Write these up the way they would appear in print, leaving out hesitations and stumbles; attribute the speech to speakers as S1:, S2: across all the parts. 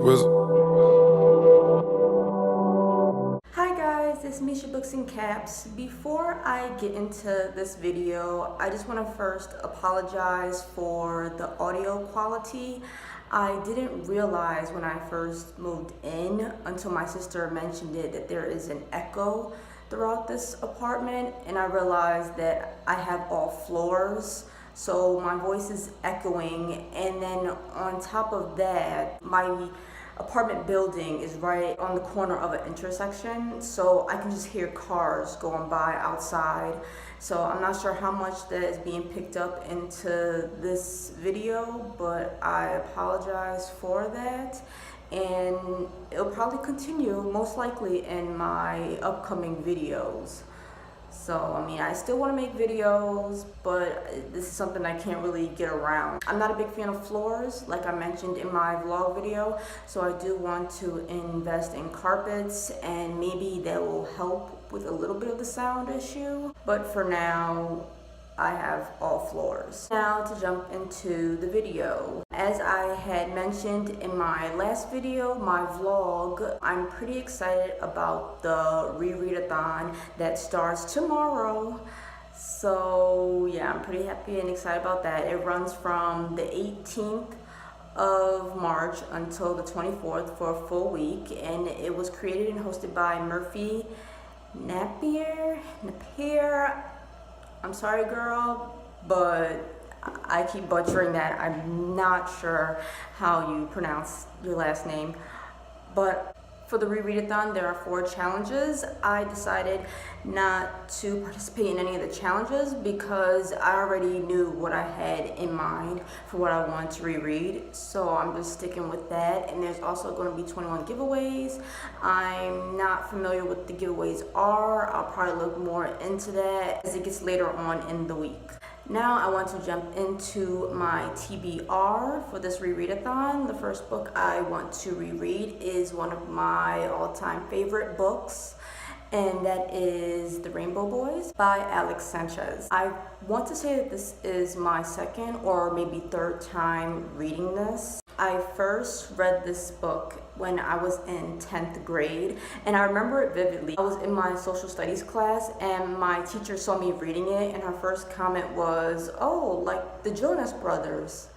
S1: Hi guys, it's Misha Books and Caps. Before I get into this video, I just want to first apologize for the audio quality. I didn't realize when I first moved in until my sister mentioned it that there is an echo throughout this apartment, and I realized that I have all floors, so my voice is echoing, and then on top of that, my apartment building is right on the corner of an intersection, so I can just hear cars going by outside. So I'm not sure how much that is being picked up into this video, but I apologize for that, and it'll probably continue most likely in my upcoming videos. So, I mean, I still want to make videos, but this is something I can't really get around. I'm not a big fan of floors, like I mentioned in my vlog video, so I do want to invest in carpets, and maybe that will help with a little bit of the sound issue. But for now, I have all floors. Now to jump into the video. As I had mentioned in my last video, my vlog, I'm pretty excited about the Re-Read-A-Thon that starts tomorrow. So yeah, I'm pretty happy and excited about that. It runs from the 18th of March until the 24th for a full week, and it was created and hosted by Murphy Napier. I'm sorry, girl, but I keep butchering that. I'm not sure how you pronounce your last name. But for the Re-Read-A-Thon, there are 4 challenges. I decided not to participate in any of the challenges because I already knew what I had in mind for what I wanted to reread. So I'm just sticking with that. And there's also going to be 21 giveaways. I'm not familiar with what the giveaways are. I'll probably look more into that as it gets later on in the week. Now I want to jump into my TBR for this Re-Read-A-Thon. The first book I want to reread is one of my all-time favorite books, and that is The Rainbow Boys by Alex Sanchez. I want to say that this is my second or maybe third time reading this. I first read this book when I was in 10th grade, and I remember it vividly. I was in my social studies class, and my teacher saw me reading it, and her first comment was, "Oh, like the Jonas Brothers."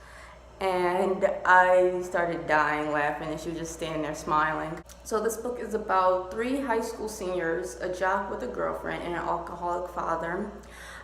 S1: And I started dying laughing, and she was just standing there smiling. So this book is about 3 high school seniors, a jock with a girlfriend and an alcoholic father,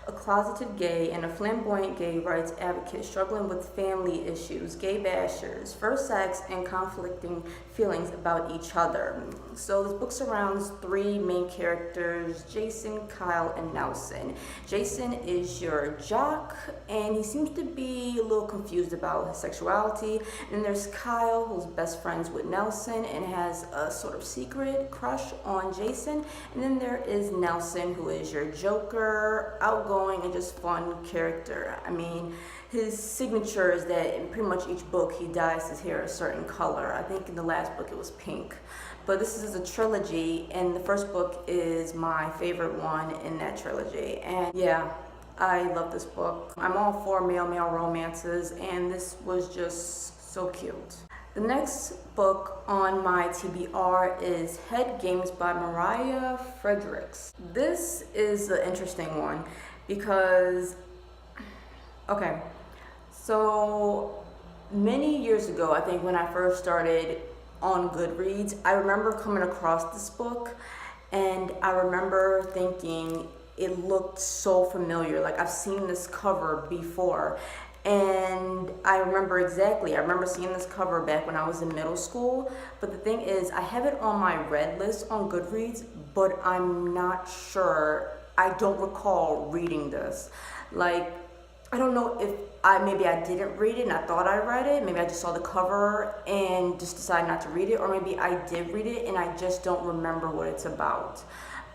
S1: a closeted gay and a flamboyant gay rights advocate struggling with family issues, gay bashers, first sex, and conflicting feelings about each other. So this book surrounds 3 main characters, Jason, Kyle, and Nelson. Jason is your jock, and he seems to be a little confused about his sexuality. And there's Kyle, who's best friends with Nelson and has a sort of secret crush on Jason. And then there is Nelson, who is your joker, outgoing, and just fun character. I mean, his signature is that in pretty much each book he dyes his hair a certain color. I think in the last book it was pink. But this is a trilogy, and the first book is my favorite one in that trilogy. And yeah, I love this book. I'm all for male-male romances, and this was just so cute. The next book on my TBR is Head Games by Mariah Fredericks. This is an interesting one because, okay, so many years ago, I think when I first started on Goodreads, I remember coming across this book, and I remember thinking it looked so familiar, like I've seen this cover before. And I remember seeing this cover back when I was in middle school. But the thing is, I have it on my read list on Goodreads, but I'm not sure. I don't recall reading this. Like, I don't know if maybe I didn't read it and I thought I read it. Maybe I just saw the cover and just decided not to read it. Or maybe I did read it and I just don't remember what it's about.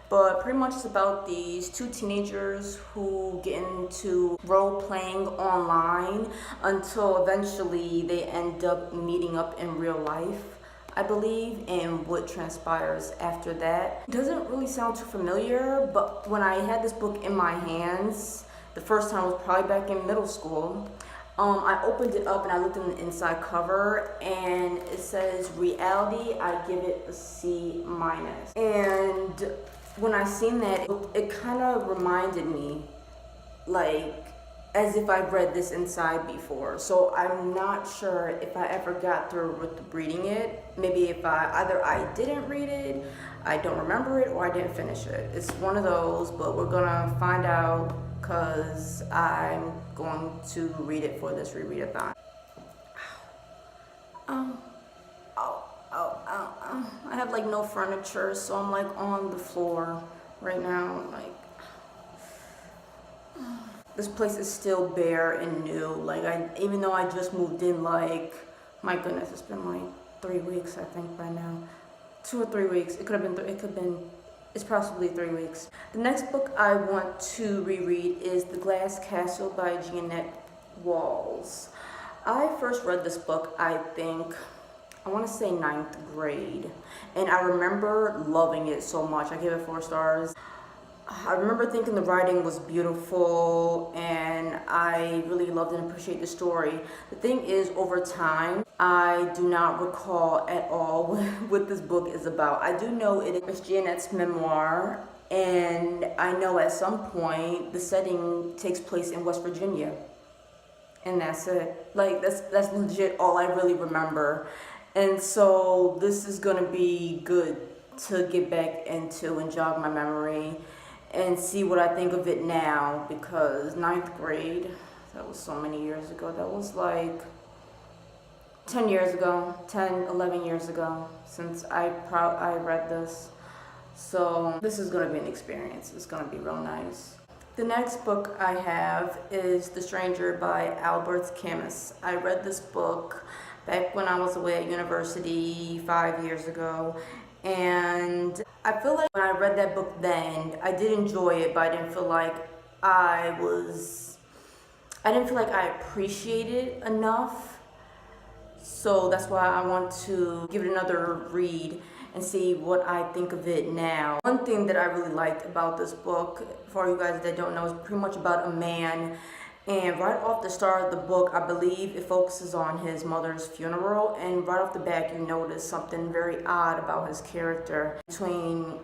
S1: But pretty much it's about these 2 teenagers who get into role-playing online until eventually they end up meeting up in real life, I believe, and what transpires after that. It doesn't really sound too familiar, but when I had this book in my hands, the first time was probably back in middle school, I opened it up and I looked in the inside cover, and it says reality. I give it a C minus. And when I seen that, it kind of reminded me, like, as if I've read this inside before. So I'm not sure if I ever got through with reading it. Maybe if either I didn't read it, I don't remember it, or I didn't finish it. It's one of those, but we're gonna find out because I'm going to read it for this Re-Read-A-Thon. I have like no furniture, so I'm like on the floor right now. Like, this place is still bare and new. Like, even though I just moved in, like, my goodness, it's been like 3 weeks, I think, by now. 2 or 3 weeks. It could have been, it's possibly 3 weeks. The next book I want to reread is The Glass Castle by Jeanette Walls. I first read this book, I think, I want to say 9th grade. And I remember loving it so much. I gave it 4 stars. I remember thinking the writing was beautiful, and I really loved and appreciated the story. The thing is, over time, I do not recall at all what this book is about. I do know it is Jeanette's memoir, and I know at some point the setting takes place in West Virginia. And that's it. Like, that's legit all I really remember. And so this is gonna be good to get back into and jog my memory and see what I think of it now, because 9th grade, that was so many years ago. That was like 10 years ago, 10, 11 years ago since I read this. So this is gonna be an experience. It's gonna be real nice. The next book I have is The Stranger by Albert Camus. I read this book back when I was away at university 5 years ago, and I feel like when I read that book then, I did enjoy it, but I didn't feel like I appreciated it enough. So that's why I want to give it another read and see what I think of it now. One thing that I really liked about this book, for you guys that don't know, is pretty much about a man. And right off the start of the book, I believe it focuses on his mother's funeral. And right off the back, you notice something very odd about his character, between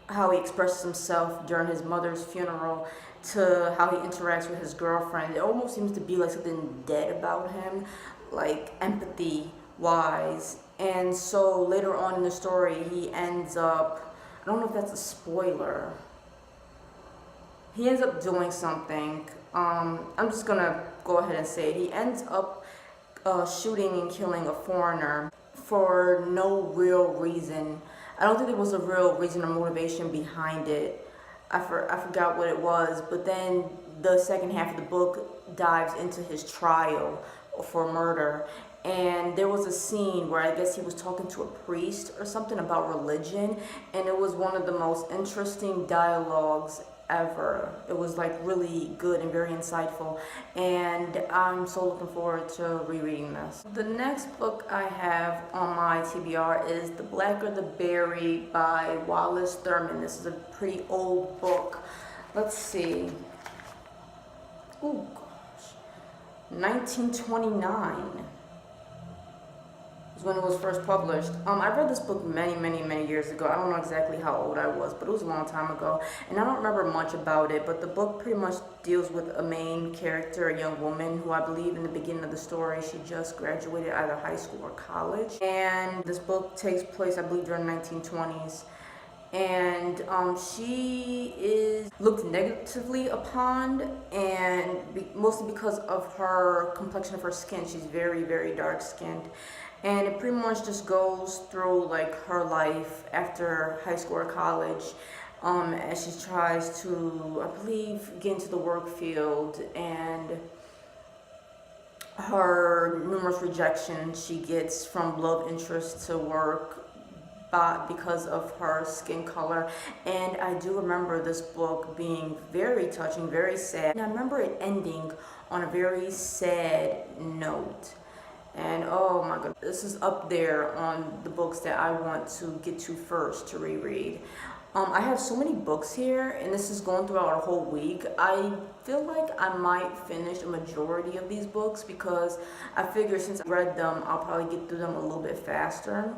S1: how he expresses himself during his mother's funeral to how he interacts with his girlfriend. It almost seems to be like something dead about him, like empathy-wise. And so later on in the story, he ends up, I don't know if that's a spoiler, he ends up doing something. I'm just gonna go ahead and say it. He ends up shooting and killing a foreigner for no real reason. I don't think there was a real reason or motivation behind it. I forgot what it was, but then the second half of the book dives into his trial for murder. And there was a scene where I guess he was talking to a priest or something about religion, and it was one of the most interesting dialogues ever. It was like really good and very insightful, and I'm so looking forward to rereading this. The next book I have on my TBR is The Blacker the Berry by Wallace Thurman. This is a pretty old book. Let's see. Oh gosh. 1929 is when it was first published. I read this book many years ago. I don't know exactly how old I was, but it was a long time ago, and I don't remember much about it. But the book pretty much deals with a main character, a young woman who, I believe in the beginning of the story, she just graduated either high school or college. And this book takes place, I believe, during the 1920s. And she is looked negatively upon, and mostly because of her complexion of her skin. She's very dark skinned, and it pretty much just goes through like her life after high school or college, as she tries to, I believe, get into the work field, and her numerous rejections she gets from love interests to work because of her skin color. And I do remember this book being very touching, very sad, and I remember it ending on a very sad note. And oh my god, this is up there on the books that I want to get to first to reread. I have so many books here, and this is going throughout a whole week. I feel like I might finish a majority of these books because I figure since I read them, I'll probably get through them a little bit faster.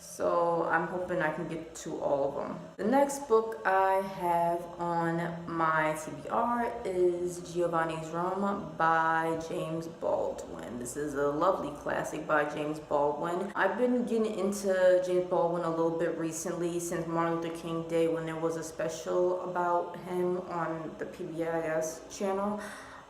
S1: So I'm hoping I can get to all of them. The next book I have on my TBR is Giovanni's Rome by James Baldwin. This is a lovely classic by James Baldwin. I've been getting into James Baldwin a little bit recently since Martin Luther King Day when there was a special about him on the PBS channel.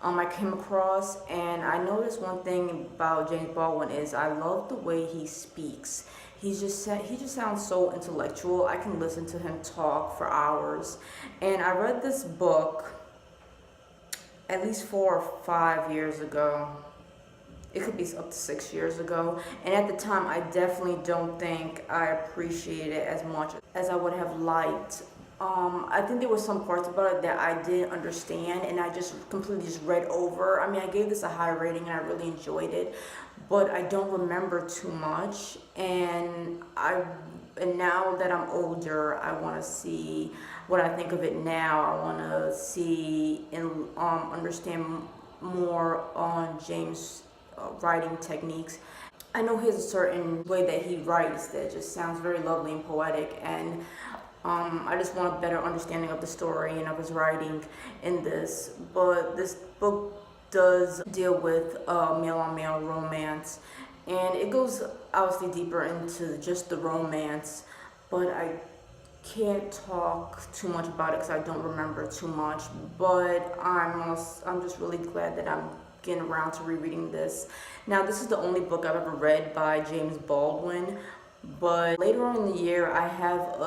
S1: I came across, and I noticed one thing about James Baldwin is I love the way he speaks. He just sounds so intellectual. I can listen to him talk for hours. And I read this book at least 4 or 5 years ago. It could be up to 6 years ago. And at the time, I definitely don't think I appreciated it as much as I would have liked. I think there were some parts about it that I didn't understand, and I just completely just read over. I mean, I gave this a high rating, and I really enjoyed it, but I don't remember too much. And now that I'm older, I want to see what I think of it now. I want to see and understand more on James' writing techniques. I know he has a certain way that he writes that just sounds very lovely and poetic, and I just want a better understanding of the story and of his writing in this. But this book does deal with male-on-male romance, and it goes obviously deeper into just the romance, but I can't talk too much about it because I don't remember too much. But I'm just really glad that I'm getting around to rereading this. Now, this is the only book I've ever read by James Baldwin, but later on in the year I have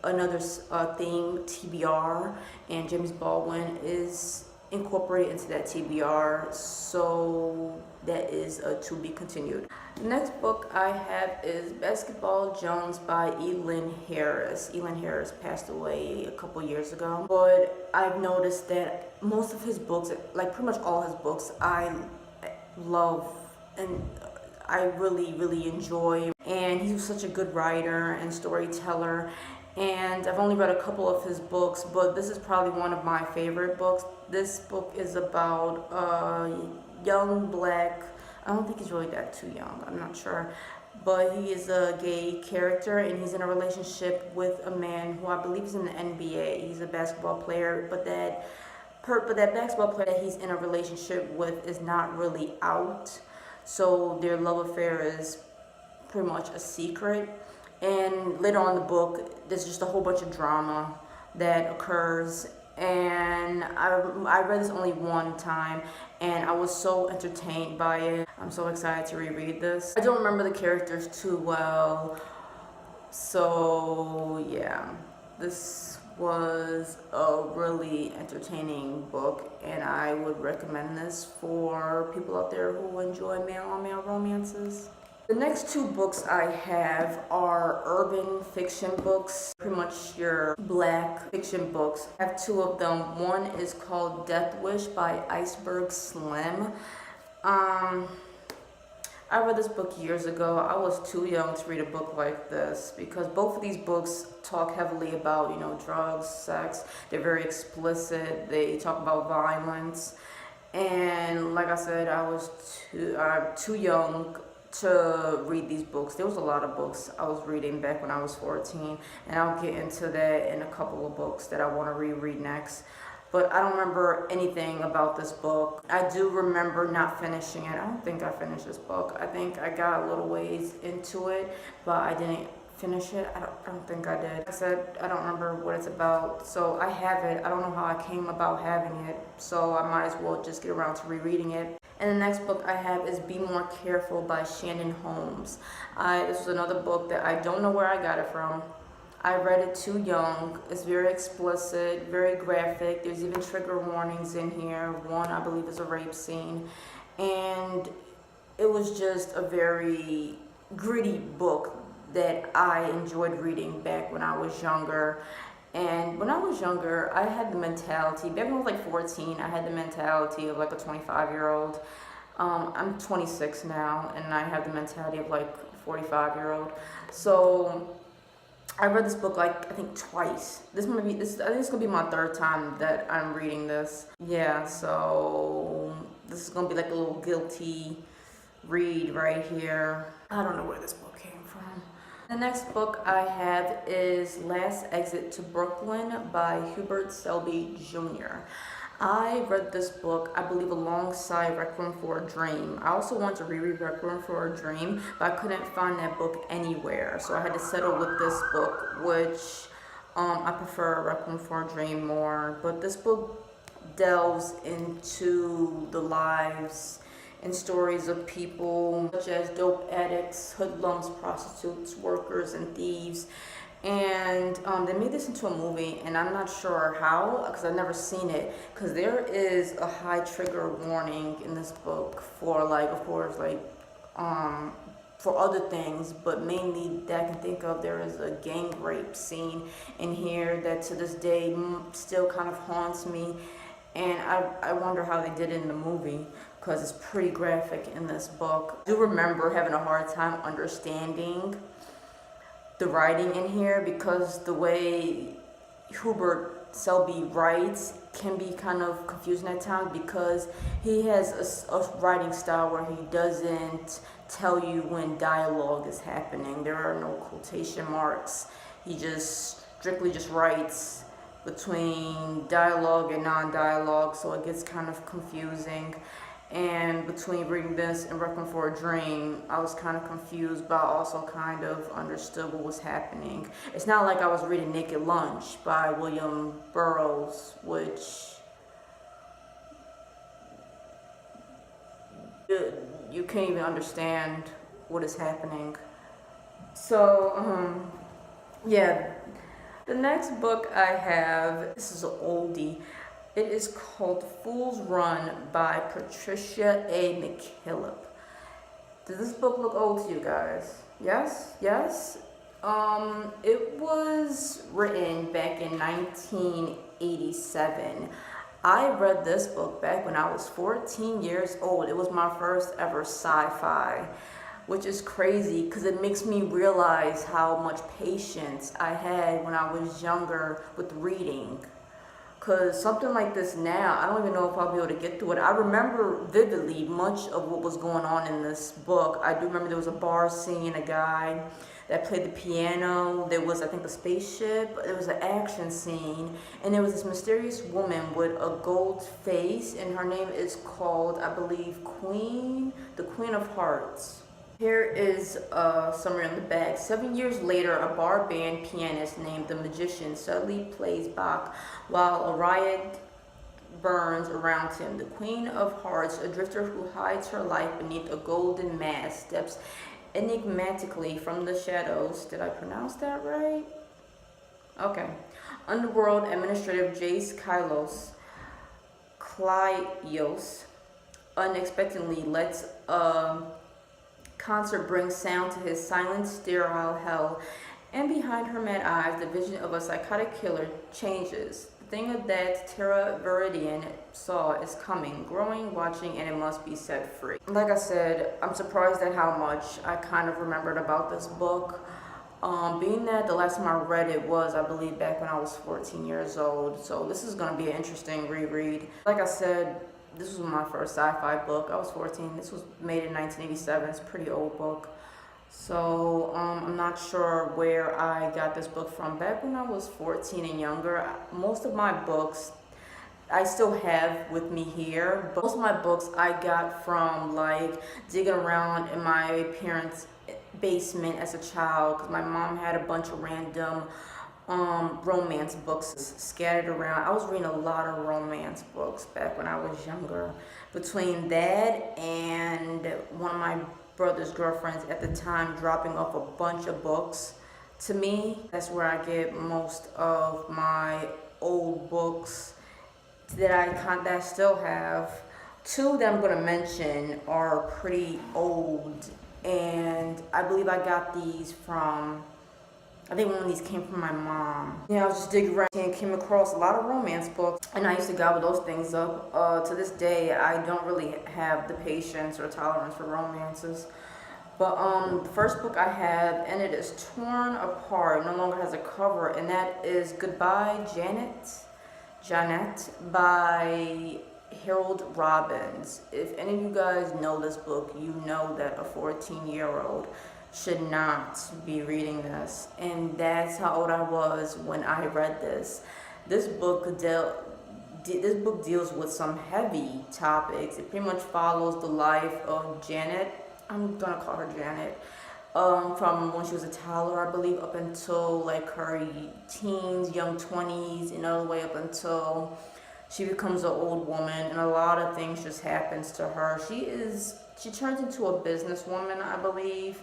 S1: another theme, TBR, and James Baldwin is incorporated into that TBR, so that is to be continued. The next book I have is Basketball Jones by Elin Harris. Elin Harris passed away a couple years ago, but I've noticed that most of his books, like pretty much all his books, I love and I really enjoy. And he was such a good writer and storyteller. And I've only read a couple of his books, but this is probably one of my favorite books. This book is about a young black, I don't think he's really that too young, I'm not sure, but he is a gay character, and he's in a relationship with a man who I believe is in the NBA. He's a basketball player, but that basketball player that he's in a relationship with is not really out, so their love affair is pretty much a secret. And later on in the book, there's just a whole bunch of drama that occurs. And I read this only one time, and I was so entertained by it. I'm so excited to reread this. I don't remember the characters too well, so yeah. This was a really entertaining book, and I would recommend this for people out there who enjoy male-on-male romances. The next two books I have are urban fiction books, pretty much your black fiction books. I have two of them. One is called Death Wish by Iceberg Slim. I read this book years ago. I was too young to read a book like this because both of these books talk heavily about, drugs, sex. They're very explicit. They talk about violence. And like I said, I was too young to read these books. There was a lot of books I was reading back when I was 14, and I'll get into that in a couple of books that I want to reread next. But I don't remember anything about this book. I do remember not finishing it. I don't think I finished this book. I think I got a little ways into it, but I didn't finish it. I don't think I did. Like I said, I don't remember what it's about, so I have it. I don't know how I came about having it, so I might as well just get around to rereading it. And the next book I have is Be More Careful by Shannon Holmes. This was another book that I don't know where I got it from. I read it too young. It's very explicit, very graphic. There's even trigger warnings in here. One, I believe, is a rape scene. And it was just a very gritty book that I enjoyed reading back when I was younger. And when I was younger, I had the mentality, back when I was like 14, I had the mentality of like a 25-year-old. I'm 26 now, and I have the mentality of like a 45-year-old. So I read this book like I think twice. I think it's gonna be my third time that I'm reading this. Yeah, so this is gonna be like a little guilty read right here. I don't know where this book came from. The next book I have is Last Exit to Brooklyn by Hubert Selby Jr. I read this book, I believe, alongside Requiem for a Dream. I also want to reread Requiem for a Dream, but I couldn't find that book anywhere. So I had to settle with this book, which I prefer Requiem for a Dream more. But this book delves into the lives and stories of people such as dope addicts, hoodlums, prostitutes, workers, and thieves. And they made this into a movie, and I'm not sure how, because I've never seen it, because there is a high trigger warning in this book for, like, of course, like, for other things, but mainly that I can think of, there is a gang rape scene in here that to this day still kind of haunts me, and I wonder how they did it in the movie, because it's pretty graphic in this book. I do remember having a hard time understanding the writing in here, because the way Hubert Selby writes can be kind of confusing at times, because he has a writing style where he doesn't tell you when dialogue is happening. There are no quotation marks. He just strictly just writes between dialogue and non-dialogue, so it gets kind of confusing. And between reading this and Requiem for a Dream, I was kind of confused, but I also kind of understood what was happening. It's not like I was reading Naked Lunch by William Burroughs, which you can't even understand what is happening. So, yeah. The next book I have, this is an oldie. It is called Fool's Run by Patricia A. McKillop. Does this book look old to you guys? Yes? Yes? It was written back in 1987. I read this book back when I was 14 years old. It was my first ever sci-fi, which is crazy because it makes me realize how much patience I had when I was younger with reading. Because something like this now, I don't even know if I'll be able to get through it. I remember vividly much of what was going on in this book. I do remember there was a bar scene, a guy that played the piano. There was, I think, a spaceship. There was an action scene. And there was this mysterious woman with a gold face. And her name is called, I believe, the Queen of Hearts. Here is a summary on the back. 7 years later, a bar band pianist named the Magician suddenly plays Bach while a riot burns around him. The Queen of Hearts, a drifter who hides her life beneath a golden mask, steps enigmatically from the shadows. Did I pronounce that right? Okay. Underworld Administrator Jace Klyos unexpectedly lets a concert brings sound to his silent, sterile hell, and behind her mad eyes, the vision of a psychotic killer changes. The thing that Terra Viridian saw is coming, growing, watching, and it must be set free. Like I said, I'm surprised at how much I kind of remembered about this book. Being that the last time I read it was, I believe, back when I was 14 years old, so this is going to be an interesting reread. Like I said, this was my first sci-fi book. I was 14. This was made in 1987. It's a pretty old book. So I'm not sure where I got this book from. Back when I was 14 and younger, most of my books I still have with me here. But most of my books I got from like digging around in my parents' basement as a child, because my mom had a bunch of random romance books scattered around. I was reading a lot of romance books back when I was younger. Between that and one of my brother's girlfriends at the time dropping off a bunch of books to me, that's where I get most of my old books that I still have. Two that I'm going to mention are pretty old, and I believe I got these from, I think one of these came from my mom. Yeah, I was just digging around and came across a lot of romance books, and I used to gobble those things up. To this day, I don't really have the patience or tolerance for romances. But the first book I have, and it is torn apart, no longer has a cover, and that is Goodbye, Janet by Harold Robbins. If any of you guys know this book, you know that a 14-year-old should not be reading this. And that's how old I was when I read this. This book deals with some heavy topics. It pretty much follows the life of Janet. I'm gonna call her Janet. From when she was a toddler, I believe, up until like her teens, young 20s, and all the way up until she becomes an old woman, and a lot of things just happens to her. She turns into a businesswoman, I believe,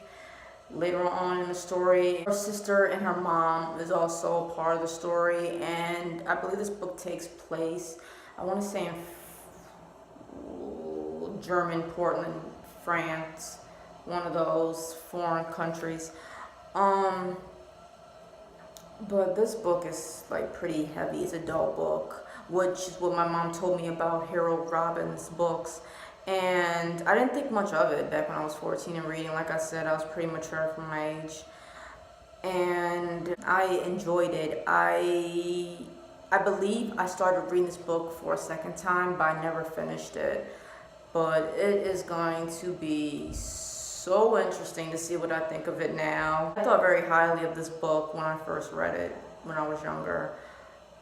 S1: later on in the story. Her sister and her mom is also part of the story, and I believe this book takes place, I want to say in German, Portland, France, one of those foreign countries. But this book is like pretty heavy. It's an adult book, which is what my mom told me about Harold Robbins books. And I didn't think much of it back when I was 14 and reading. Like I said, I was pretty mature for my age. And I enjoyed it. I believe I started reading this book for a second time, but I never finished it. But it is going to be so interesting to see what I think of it now. I thought very highly of this book when I first read it when I was younger.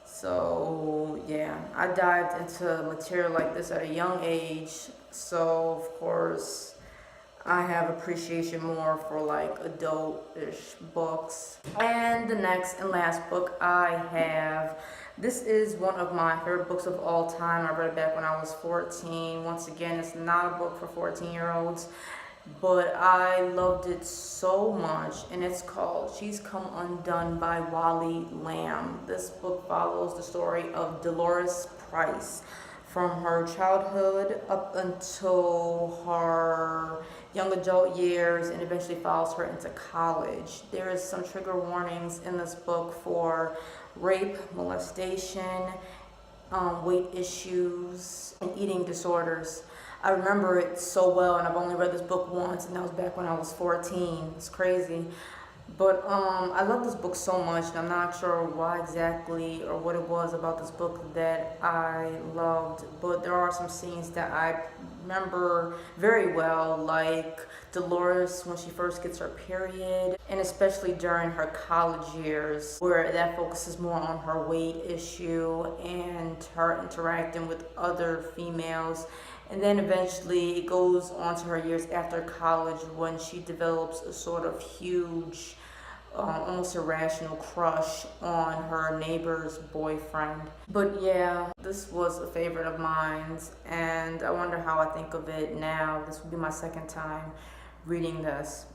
S1: So yeah, I dived into material like this at a young age. So of course I have appreciation more for like adult-ish books. And the next and last book I have, this is one of my favorite books of all time. I read it back when I was 14. Once again, it's not a book for 14-year-olds, but I loved it so much, and it's called She's Come Undone by Wally Lamb. This book follows the story of Dolores Price from her childhood up until her young adult years, and eventually follows her into college. There is some trigger warnings in this book for rape, molestation, weight issues, and eating disorders. I remember it so well, and I've only read this book once, and that was back when I was 14. It's crazy. But I love this book so much, and I'm not sure why exactly or what it was about this book that I loved. But there are some scenes that I remember very well, like Dolores when she first gets her period, and especially during her college years, where that focuses more on her weight issue and her interacting with other females. And then eventually it goes on to her years after college when she develops a sort of huge, almost irrational crush on her neighbor's boyfriend. But yeah, this was a favorite of mine, and I wonder how I think of it now. This will be my second time reading this.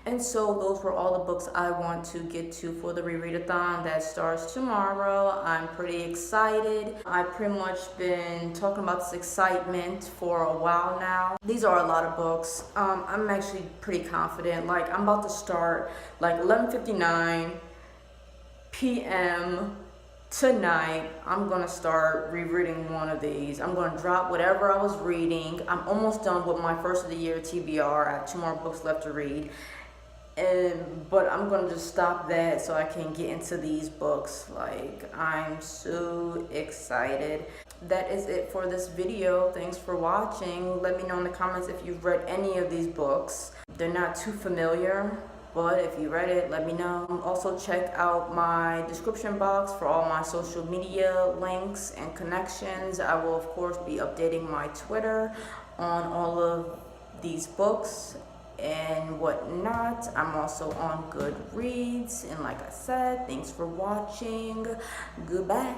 S1: And so those were all the books I want to get to for the Re-Read-A-Thon that starts tomorrow. I'm pretty excited. I've pretty much been talking about this excitement for a while now. These are a lot of books. I'm actually pretty confident. Like, I'm about to start like 11:59 p.m. tonight. I'm gonna start rereading one of these. I'm gonna drop whatever I was reading. I'm almost done with my first of the year TBR. I have 2 more books left to read. But I'm gonna just stop that so I can get into these books. Like, I'm so excited. That is it for this video. Thanks for watching. Let me know in the comments if you've read any of these books. They're not too familiar, but if you read it, let me know. Also check out my description box for all my social media links and connections. I will of course be updating my Twitter on all of these books and whatnot. I'm also on Goodreads, and like I said, thanks for watching. Goodbye.